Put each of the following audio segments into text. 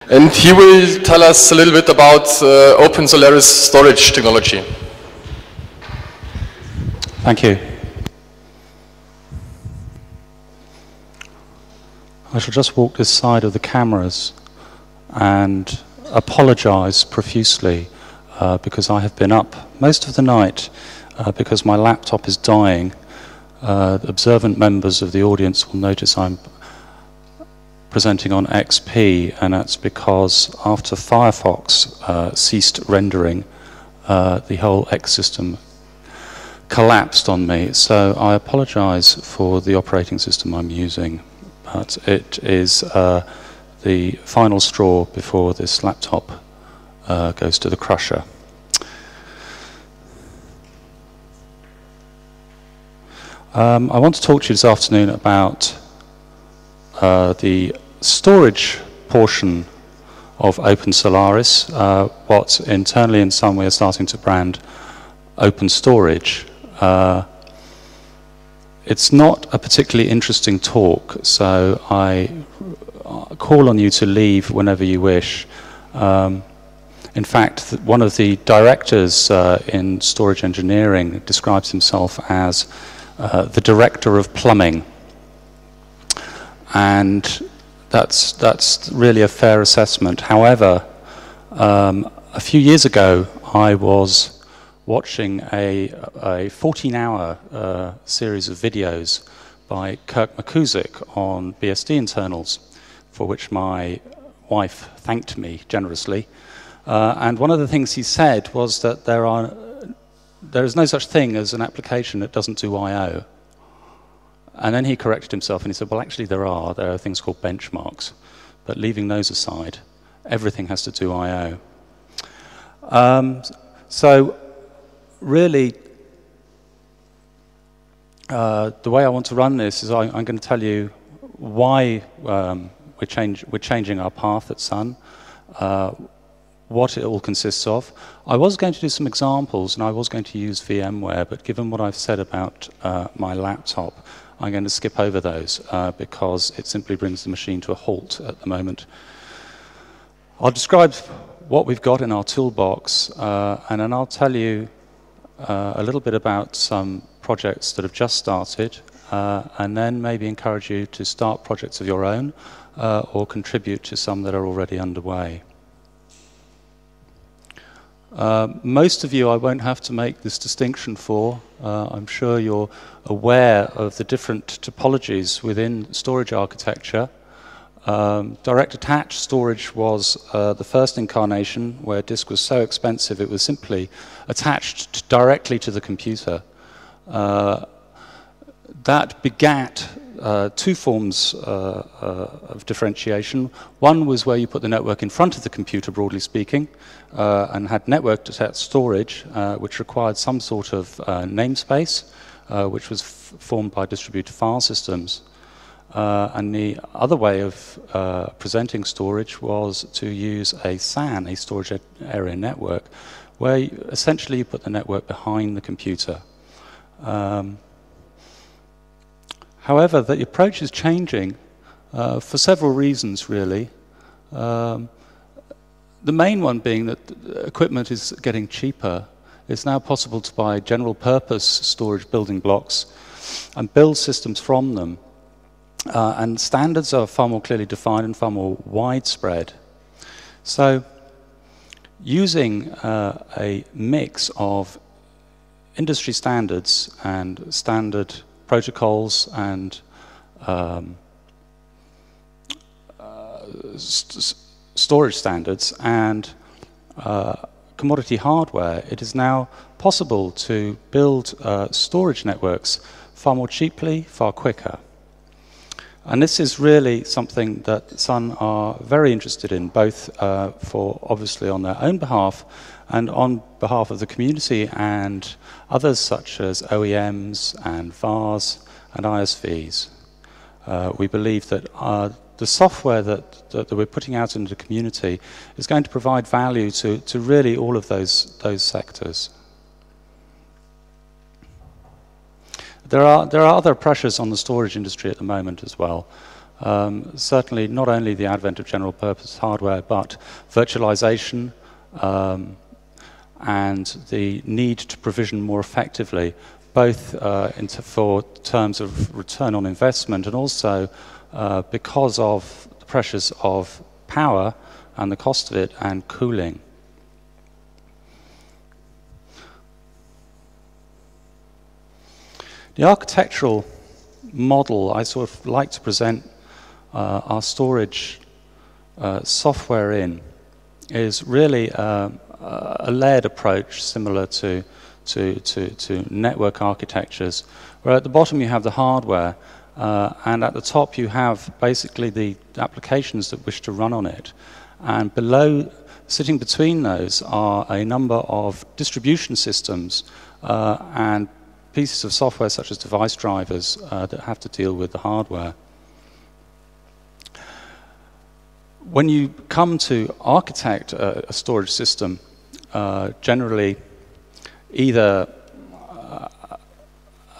And he will tell us a little bit about Open Solaris Storage technology. Thank you. I shall just walk this side of the cameras and apologize profusely because I have been up most of the night because my laptop is dying. Observant members of the audience will notice I'm presenting on XP, and that's because after Firefox ceased rendering, the whole X system collapsed on me. So I apologize for the operating system I'm using, but it is the final straw before this laptop goes to the crusher. I want to talk to you this afternoon about the storage portion of Open Solaris, what internally in some way are starting to brand Open Storage. It's not a particularly interesting talk, so I call on you to leave whenever you wish. In fact, one of the directors in storage engineering describes himself as the director of plumbing. And that's really a fair assessment. However, a few years ago, I was watching a 14-hour series of videos by Kirk McCusick on BSD internals, for which my wife thanked me generously. And one of the things he said was that there is no such thing as an application that doesn't do I/O. And then he corrected himself and he said, well, actually there are things called benchmarks, but leaving those aside, everything has to do I/O. So really, the way I want to run this is I'm going to tell you why we're changing our path at Sun, what it all consists of. I was going to do some examples and I was going to use VMware, but given what I've said about my laptop, I'm going to skip over those because it simply brings the machine to a halt at the moment. I'll describe what we've got in our toolbox and then I'll tell you a little bit about some projects that have just started and then maybe encourage you to start projects of your own or contribute to some that are already underway. Most of you I won't have to make this distinction for. I'm sure you're aware of the different topologies within storage architecture. Direct attached storage was the first incarnation where disk was so expensive it was simply attached directly to the computer. That begat two forms of differentiation. One was where you put the network in front of the computer, broadly speaking, and had network attached storage, which required some sort of namespace, which was formed by distributed file systems. And the other way of presenting storage was to use a SAN, a storage area network, where essentially you put the network behind the computer. However, the approach is changing for several reasons, really. The main one being that equipment is getting cheaper. It's now possible to buy general purpose storage building blocks and build systems from them. And standards are far more clearly defined and far more widespread. So using a mix of industry standards and standard protocols and storage standards and commodity hardware, it is now possible to build storage networks far more cheaply, far quicker. And this is really something that Sun are very interested in, both for obviously on their own behalf and on behalf of the community and others such as OEMs and VARs and ISVs. We believe that the software that we're putting out into the community is going to provide value to really all of those sectors. There are other pressures on the storage industry at the moment as well. certainly not only the advent of general purpose hardware, but virtualization and the need to provision more effectively, both for terms of return on investment and also because of the pressures of power and the cost of it and cooling. The architectural model I sort of like to present our storage software in is really a layered approach similar to network architectures, where at the bottom you have the hardware and at the top you have basically the applications that wish to run on it, and below, sitting between those, are a number of distribution systems and pieces of software such as device drivers that have to deal with the hardware. When you come to architect a storage system, generally either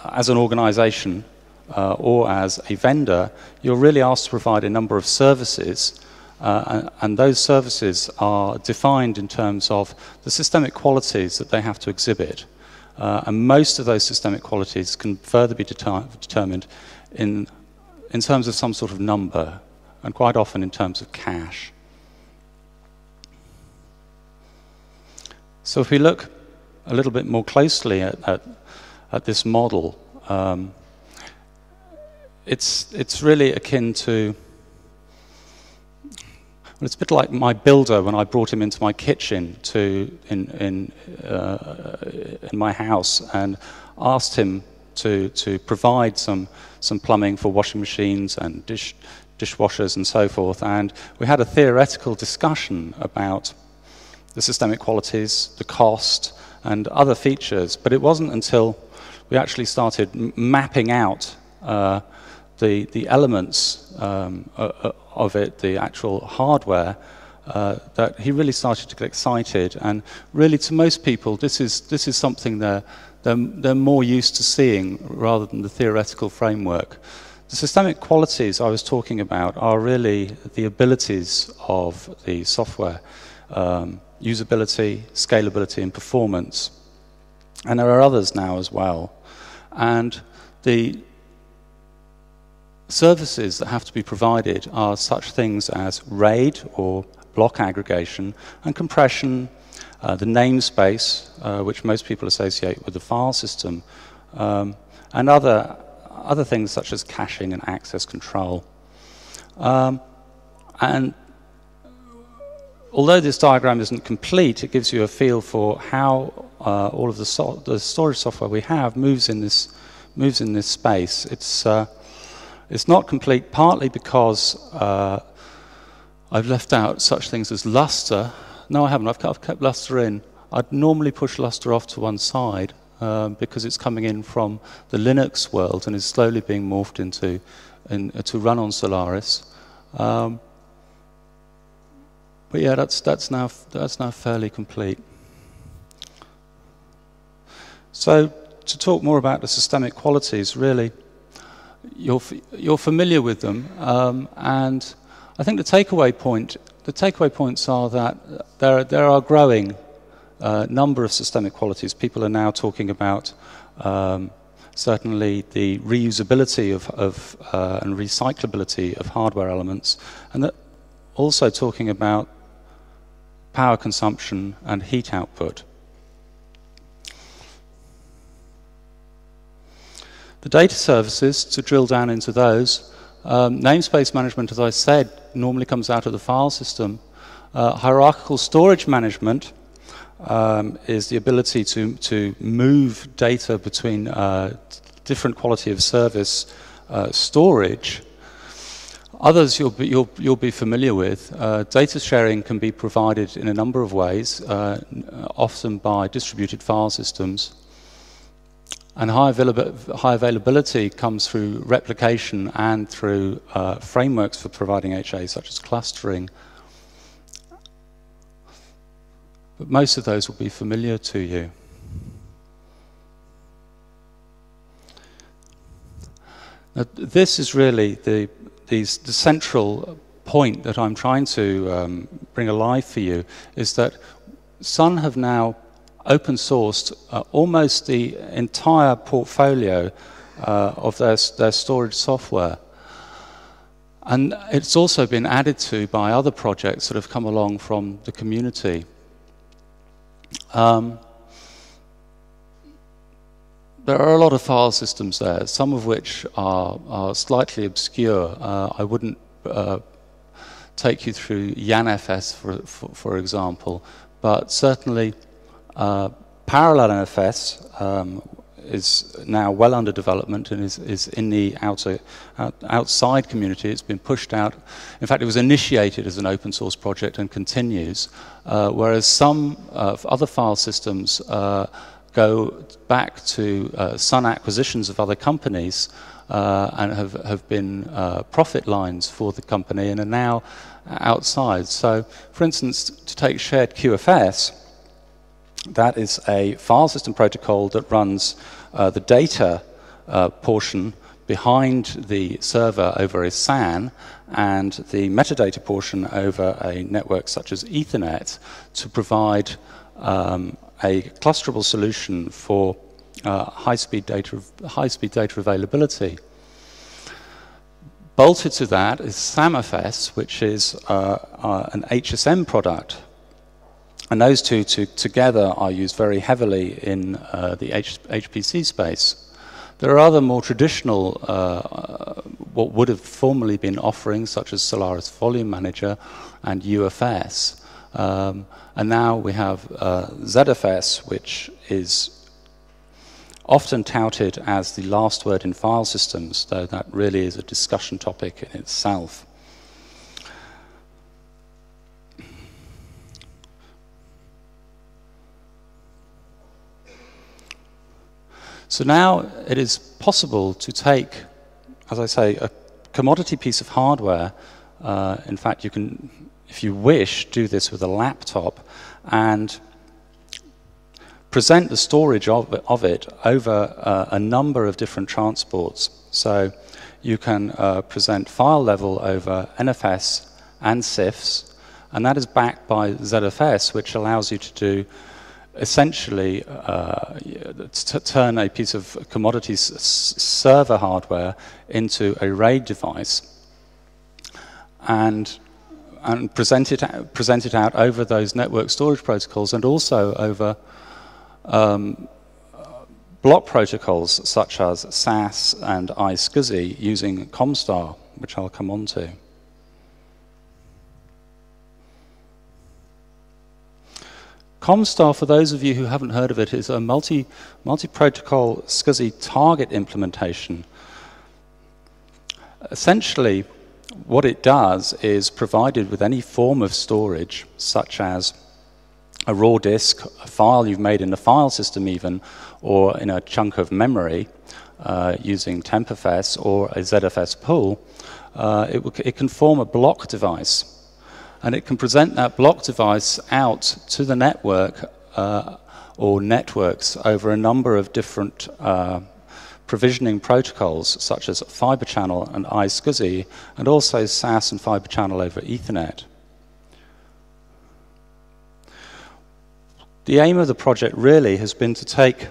as an organization or as a vendor, you're really asked to provide a number of services, and those services are defined in terms of the systemic qualities that they have to exhibit. And most of those systemic qualities can further be determined in terms of some sort of number, and quite often in terms of cache. So if we look a little bit more closely at this model, it's really akin to, well, it's a bit like my builder when I brought him into my kitchen in my house and asked him to provide some plumbing for washing machines and dishwashers and so forth. And we had a theoretical discussion about the systemic qualities, the cost, and other features. But it wasn't until we actually started mapping out the elements of it, the actual hardware, that he really started to get excited. And really, to most people, this is something they're more used to seeing rather than the theoretical framework. The systemic qualities I was talking about are really the abilities of the software, usability, scalability, and performance. And there are others now as well. And the services that have to be provided are such things as RAID, or block aggregation, and compression, the namespace, which most people associate with the file system, and other things such as caching and access control. And although this diagram isn't complete, it gives you a feel for how all of the storage software we have moves in this space. It's not complete partly because I've left out such things as Lustre. No, I haven't. I've kept Lustre in. I'd normally push Lustre off to one side because it's coming in from the Linux world and is slowly being morphed to run on Solaris. But yeah, that's now fairly complete. So to talk more about the systemic qualities, really, you're familiar with them, and I think the takeaway points are that there are growing number of systemic qualities. People are now talking about certainly the reusability and recyclability of hardware elements, and that also talking about power consumption and heat output. The data services, to drill down into those, namespace management, as I said, normally comes out of the file system. Hierarchical storage management is the ability to move data between different quality of service storage. Others you'll be familiar with. Data sharing can be provided in a number of ways, often by distributed file systems. And high availability comes through replication and through frameworks for providing HA, such as clustering. But most of those will be familiar to you. Now, this is really the the central point that I'm trying to bring alive for you is that Sun have now open sourced almost the entire portfolio of their storage software. And it's also been added to by other projects that have come along from the community. There are a lot of file systems there, some of which are slightly obscure. I wouldn't take you through YANFS, for example, but certainly Parallel NFS is now well under development and is in the outside community. It's been pushed out. In fact, it was initiated as an open source project and continues, whereas some other file systems go back to Sun acquisitions of other companies and have been profit lines for the company and are now outside. So, for instance, to take shared QFS, that is a file system protocol that runs the data portion behind the server over a SAN and the metadata portion over a network such as Ethernet to provide a clusterable solution for high-speed data availability. Bolted to that is SAMFS, which is an HSM product. And those two together are used very heavily in the HPC space. There are other more traditional, what would have formerly been offerings, such as Solaris Volume Manager and UFS. And now we have ZFS, which is often touted as the last word in file systems, though that really is a discussion topic in itself. So now it is possible to take, as I say, a commodity piece of hardware. In fact, you can, if you wish, do this with a laptop and present the storage of it over a number of different transports. So you can present file level over NFS and CIFS, and that is backed by ZFS, which allows you to do essentially to turn a piece of commodity server hardware into a RAID device and present it out over those network storage protocols and also over block protocols such as SAS and iSCSI using COMSTAR, which I'll come on to. COMSTAR, for those of you who haven't heard of it, is a multi-protocol SCSI target implementation. Essentially, what it does is provided with any form of storage, such as a raw disk, a file you've made in the file system even, or in a chunk of memory using TempFS or a ZFS pool, it can form a block device. And it can present that block device out to the network or networks over a number of different provisioning protocols, such as Fibre Channel and iSCSI, and also SAS and Fibre Channel over Ethernet. The aim of the project really has been to take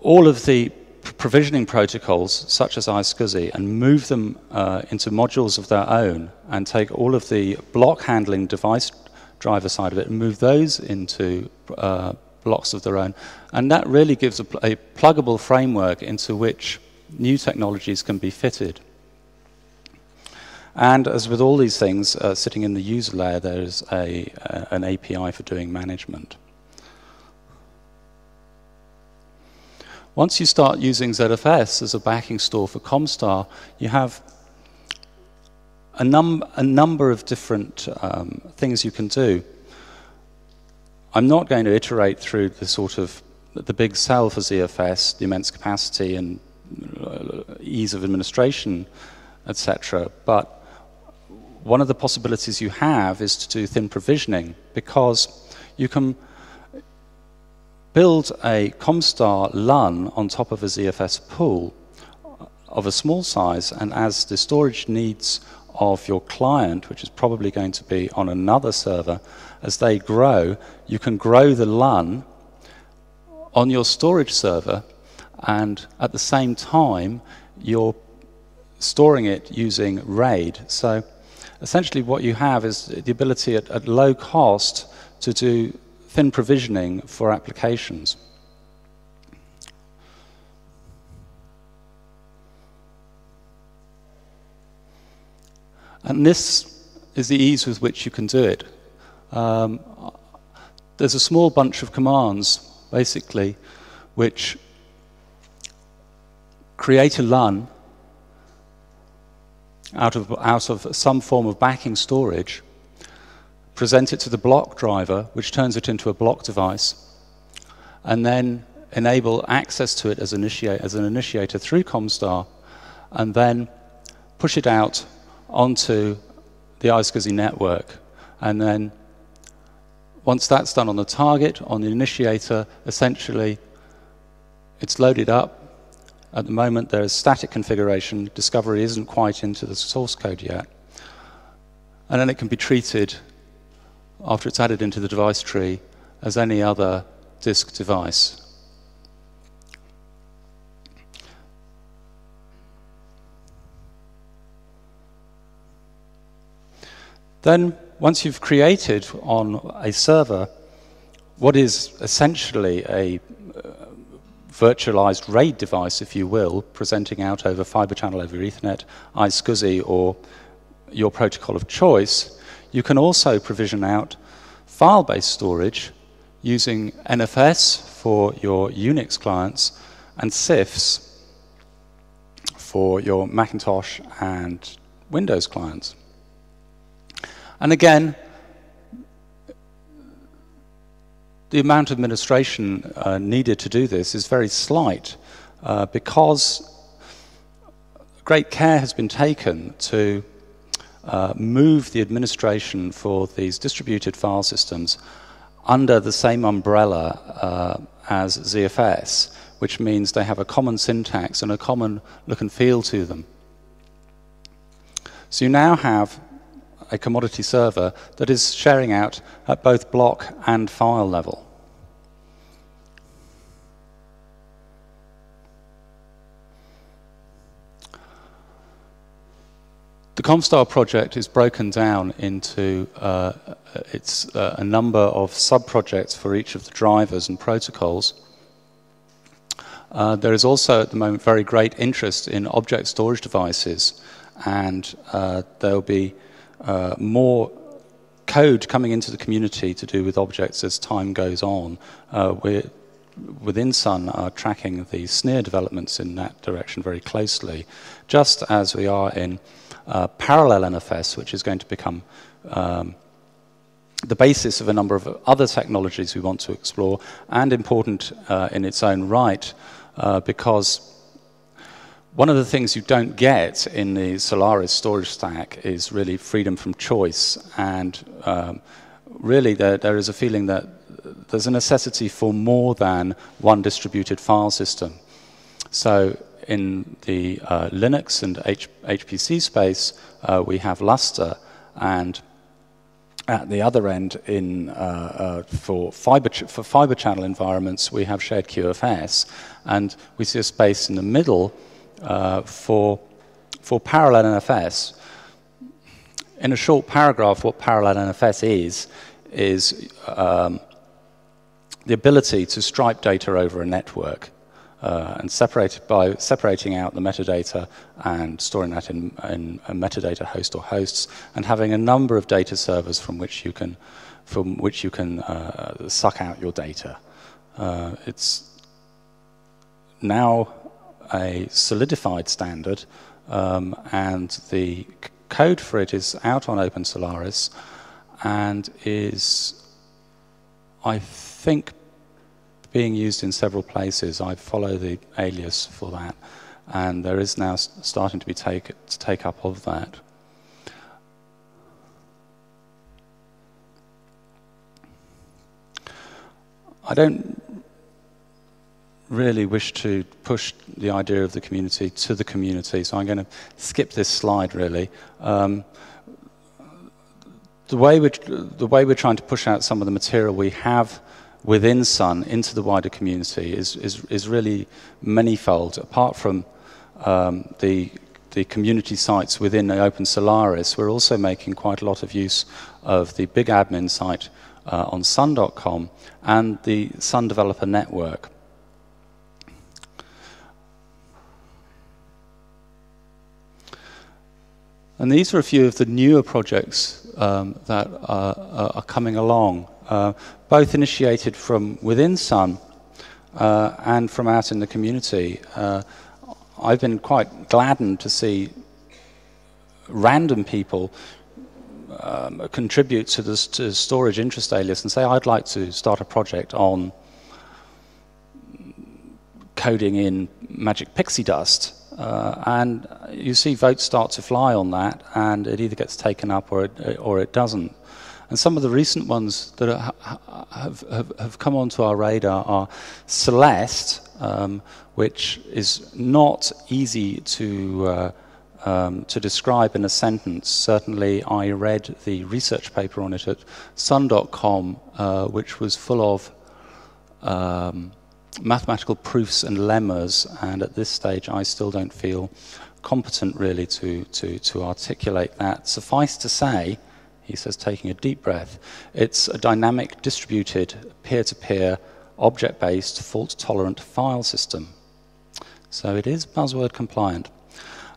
all of the provisioning protocols, such as iSCSI, and move them into modules of their own, and take all of the block handling device driver side of it and move those into blocks of their own. And that really gives a pluggable framework into which new technologies can be fitted. And as with all these things, sitting in the user layer, there's an API for doing management. Once you start using ZFS as a backing store for COMSTAR, you have a number of different things you can do. I'm not going to iterate through the big sell for ZFS, the immense capacity and ease of administration, etc. But one of the possibilities you have is to do thin provisioning, because you can build a COMSTAR LUN on top of a ZFS pool of a small size, and as the storage needs of your client, which is probably going to be on another server, as they grow, you can grow the LUN on your storage server, and at the same time you're storing it using RAID. So essentially what you have is the ability at low cost to do thin provisioning for applications. And this is the ease with which you can do it. There's a small bunch of commands, basically, which create a LUN out of some form of backing storage, present it to the block driver, which turns it into a block device, and then enable access to it as an initiator through COMSTAR, and then push it out onto the iSCSI network. And then once that's done on the target, on the initiator, essentially it's loaded up. At the moment there is static configuration. Discovery isn't quite into the source code yet. And then it can be treated, after it's added into the device tree, as any other disk device. Then, once you've created on a server what is essentially a virtualized RAID device, if you will, presenting out over Fibre Channel over Ethernet, iSCSI, or your protocol of choice, you can also provision out file-based storage using NFS for your Unix clients and CIFS for your Macintosh and Windows clients. And again, the amount of administration needed to do this is very slight because great care has been taken to move the administration for these distributed file systems under the same umbrella as ZFS, which means they have a common syntax and a common look and feel to them. So you now have a commodity server that is sharing out at both block and file level. The COMSTAR project is broken down into a number of sub-projects for each of the drivers and protocols. There is also at the moment very great interest in object storage devices, and there will be more code coming into the community to do with objects as time goes on. We're within Sun are tracking the SNEER developments in that direction very closely, just as we are in parallel NFS, which is going to become the basis of a number of other technologies we want to explore, and important in its own right, because one of the things you don't get in the Solaris storage stack is really freedom from choice, and really there is a feeling that there's a necessity for more than one distributed file system. So in the Linux and HPC space, we have Lustre, and at the other end, for fiber channel environments, we have shared QFS, and we see a space in the middle for parallel NFS. In a short paragraph, what parallel NFS is the ability to stripe data over a network and separate it by separating out the metadata and storing that in a metadata host or hosts, and having a number of data servers from which you can suck out your data. It's now a solidified standard, and the code for it is out on Open Solaris and is, I think, being used in several places. I follow the alias for that, and there is now starting to be take up of that. I don't really wish to push the idea of the community to the community. So I'm going to skip this slide, really. The way we're trying to push out some of the material we have within Sun into the wider community is really manifold. Apart from the community sites within the Open Solaris, we're also making quite a lot of use of the big admin site on sun.com and the Sun Developer Network. And these are a few of the newer projects that are coming along, both initiated from within Sun and from out in the community. I've been quite gladdened to see random people contribute to the storage interest alias and say, I'd like to start a project on coding in magic pixie dust. And you see votes start to fly on that, and it either gets taken up or it doesn't. And some of the recent ones that have come onto our radar are Celeste, which is not easy to describe in a sentence. Certainly, I read the research paper on it at sun.com, which was full of mathematical proofs and lemmas, and at this stage I still don't feel competent really to articulate that. Suffice to say, he says, taking a deep breath, it's a dynamic, distributed, peer-to-peer, object-based, fault-tolerant file system. So it is buzzword compliant.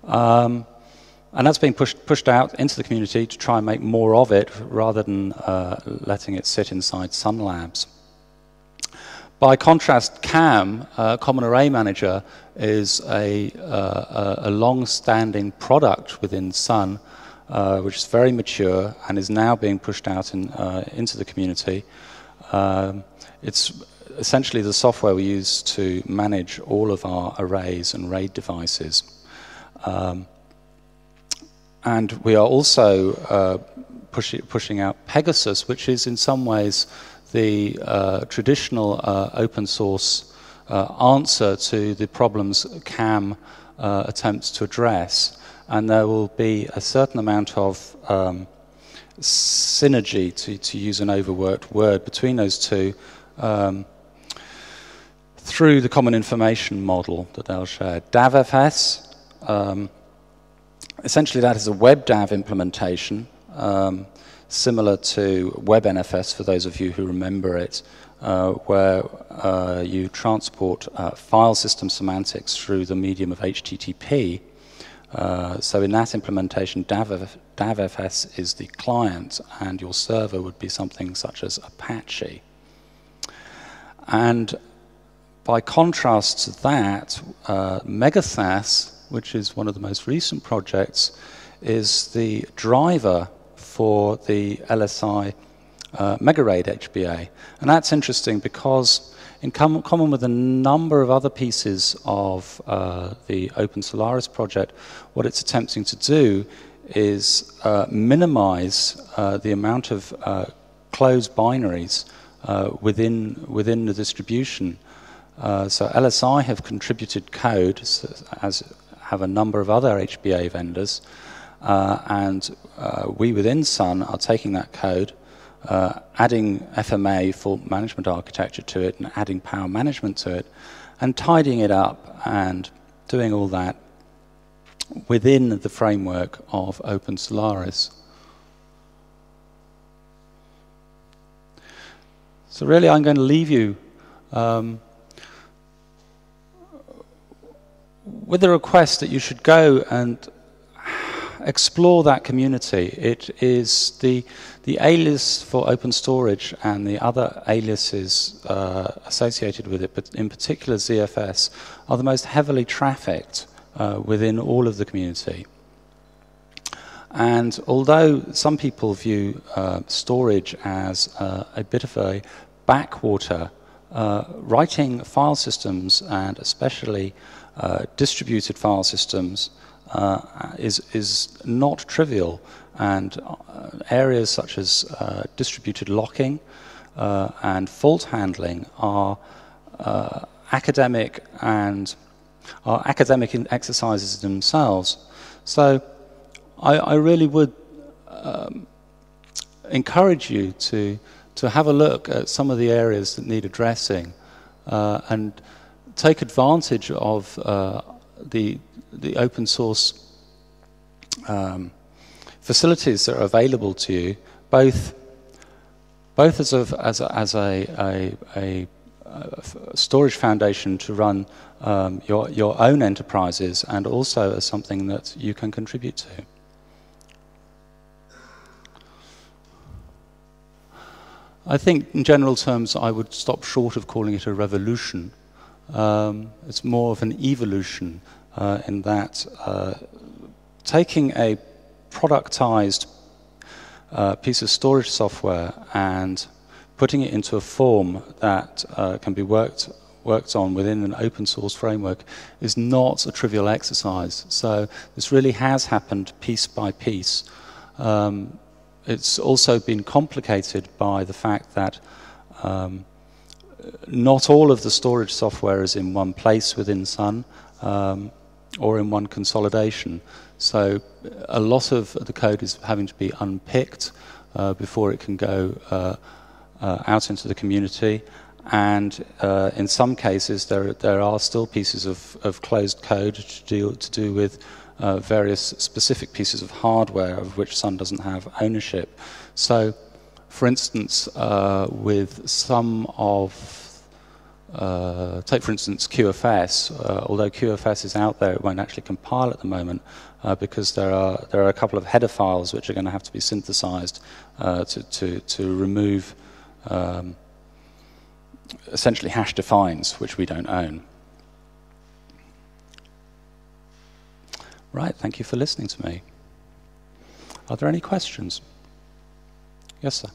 And that's being pushed out into the community to try and make more of it rather than letting it sit inside Sun Labs. By contrast, CAM, Common Array Manager, is a long-standing product within Sun, which is very mature and is now being pushed out into the community. It's essentially the software we use to manage all of our arrays and RAID devices. And we are also pushing out Pegasus, which is in some ways the traditional open source answer to the problems CAM attempts to address. And there will be a certain amount of synergy, to use an overworked word, between those two through the common information model that they'll share. DAVFS, essentially that is a WebDAV implementation, similar to WebNFS, for those of you who remember it, where you transport file system semantics through the medium of HTTP. So in that implementation, DAVFS is the client, and your server would be something such as Apache. And by contrast to that, Megathas, which is one of the most recent projects, is the driver for the LSI MegaRAID HBA. And that's interesting because in common with a number of other pieces of the Open Solaris project, what it's attempting to do is minimize the amount of closed binaries within the distribution. So LSI have contributed code, as have a number of other HBA vendors, and we within Sun are taking that code, adding FMA, fault management architecture, to it, and adding power management to it, and tidying it up and doing all that within the framework of Open Solaris. So really I'm going to leave you with the request that you should go and explore that community. It is the alias for Open Storage and the other aliases associated with it, but in particular ZFS, are the most heavily trafficked within all of the community. And although some people view storage as a bit of a backwater, writing file systems, and especially distributed file systems, is not trivial, and areas such as distributed locking and fault handling are academic and are academic exercises themselves. So I really would encourage you to have a look at some of the areas that need addressing and take advantage of the open source facilities that are available to you, both as a storage foundation to run your own enterprises, and also as something that you can contribute to. I think in general terms I would stop short of calling it a revolution. It's more of an evolution in that taking a productized piece of storage software and putting it into a form that can be worked on within an open source framework is not a trivial exercise. So this really has happened piece by piece. It's also been complicated by the fact that not all of the storage software is in one place within Sun or in one consolidation. So a lot of the code is having to be unpicked before it can go out into the community. And in some cases, there are still pieces of closed code to do with various specific pieces of hardware of which Sun doesn't have ownership. So, for instance, with some of, take for instance QFS, although QFS is out there, it won't actually compile at the moment because there are a couple of header files which are going to have to be synthesized to remove essentially hash defines, which we don't own. Right, thank you for listening to me. Are there any questions? Yes, sir.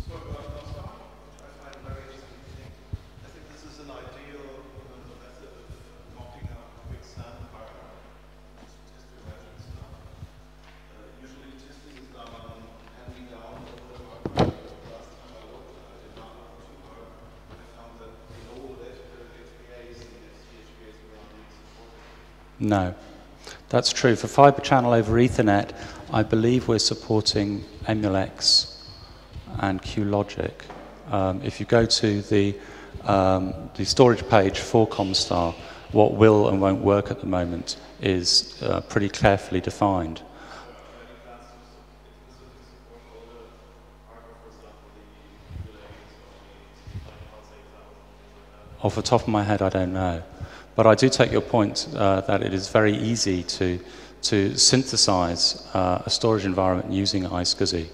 So, I find very interesting thing. I think this is an ideal method of mounting a quick SAN environment to test your magic stuff. Usually testing is done on handing down over the hardware. Last time I looked at the hardware consumer, I found that the old HBAs and the CHBAs were not being supported. No. That's true. For Fibre Channel over Ethernet, I believe we're supporting Emulex and QLogic. If you go to the storage page for COMSTAR, what will and won't work at the moment is pretty carefully defined. Off the top of my head, I don't know. But I do take your point that it is very easy to synthesize a storage environment using iSCSI.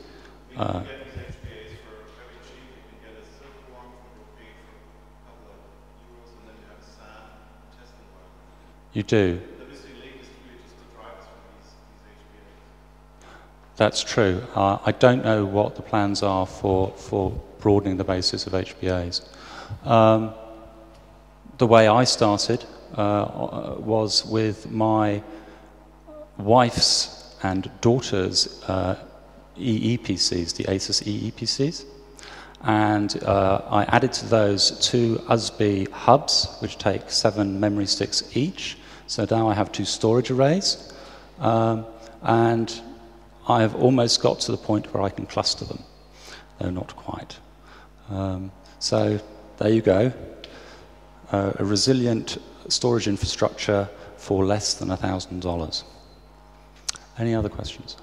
You do. That's true. I don't know what the plans are for broadening the basis of HBAs. The way I started was with my wife's and daughter's EEPCs, the Asus EEPCs, and I added to those 2 USB hubs, which take 7 memory sticks each. So now I have 2 storage arrays, and I have almost got to the point where I can cluster them, though not quite. So there you go. A resilient storage infrastructure for less than $1,000. Any other questions?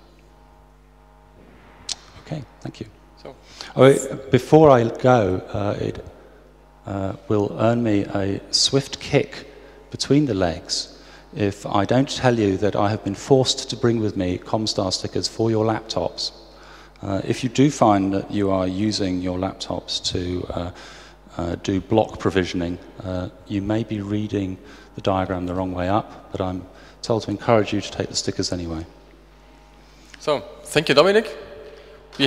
Okay, thank you. So, before I go, it will earn me a swift kick between the legs if I don't tell you that I have been forced to bring with me COMSTAR stickers for your laptops. If you do find that you are using your laptops to do block provisioning, you may be reading the diagram the wrong way up, but I'm told to encourage you to take the stickers anyway. So, thank you, Dominic. We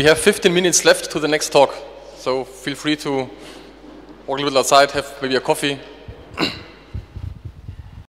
have 15 minutes left to the next talk, so feel free to walk a little outside, have maybe a coffee.